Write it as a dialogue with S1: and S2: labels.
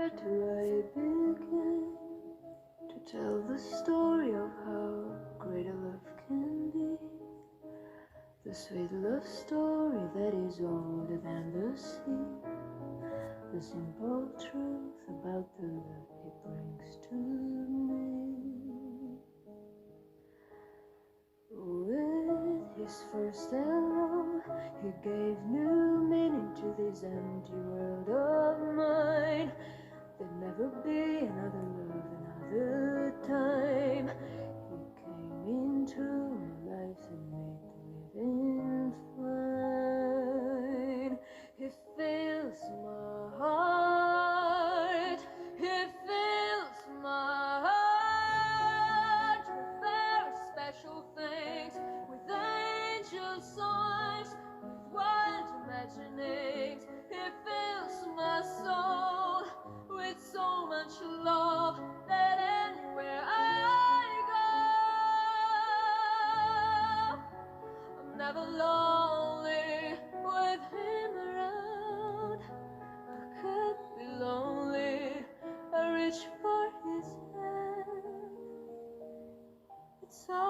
S1: do I begin to tell the story of how great a love can be? The sweet love story that is older than the sea. The simple truth about the love he brings to me. With his first hello, he gave new meaning to this empty world of mine. There'd never be another love, another time. He came into my life and made living fine. He fills my heart, he fills my heart with very special things, with angel songs, with wild imaginings. He fills my soul with so much love that anywhere I go, I'm never lonely with him around. I could be lonely, I reach for his hand. It's all